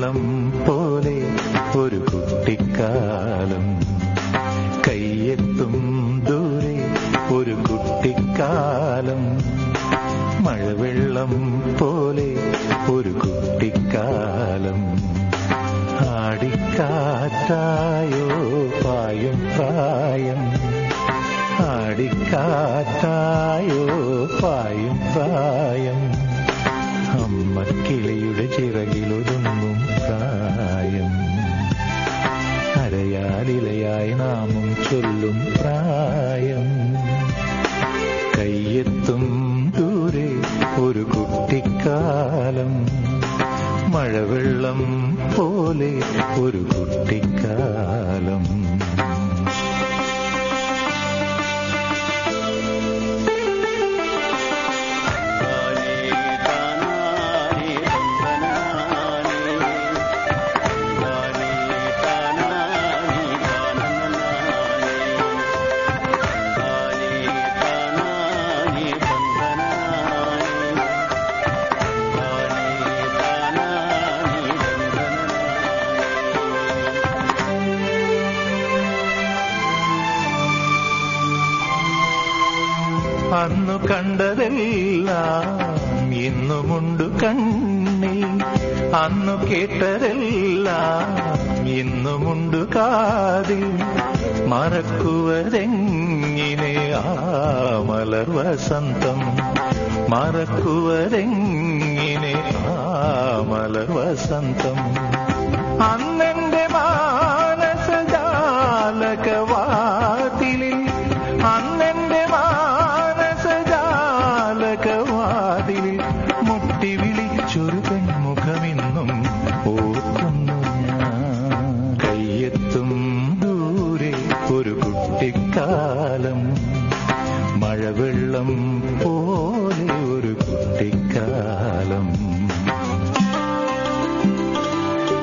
മഴവെള്ളം പോലെ ഒരു കുട്ടിക്കാലം, കയ്യെത്തും ദൂരെ ഒരു കുട്ടിക്കാലം. മഴവെള്ളം പോലെ ഒരു കുട്ടിക്കാലം, ആടിക്കാറ്റായോ പായും പ്രായം, ആടിക്കാറ്റായോ പായും പ്രായം. അമ്മക്കിളിയുടെ ചിറകിലൊതുങ്ങും പ്രായം, അരയാലിലയായി നാമം ചൊല്ലും പ്രായം. കയ്യെത്തും ദൂരെ ഒരു കുട്ടിക്കാലം, മഴവെള്ളം പോലെ ഒരു കുട്ടിക്കാലം. അന്നു കണ്ടതെല്ലാം ഇന്നുമുണ്ടു കണ്ണിൽ, അന്നു കേട്ടതെല്ലാം ഇന്നുമുണ്ടു കാതിൽ. മറക്കുവതെങ്ങിനെ ആ മലർ വസന്തം, മറക്കുവതെങ്ങിനെ ആ മലർ വസന്തം. അന്നെന്റെ മാനസജാലകവാതിലിൽ, അന്നെന്റെ മാനസജാലകവാതിലിൽ മുട്ടി വിളിച്ചൊരു പെൺമുഖമിന്നും ഓർക്കുന്നു ഞാൻ. കയ്യെത്തും ദൂരെ ഒരു കുട്ടിക്കാലം, മഴവെള്ളം പോലെ ഒരു കുട്ടിക്കാലം.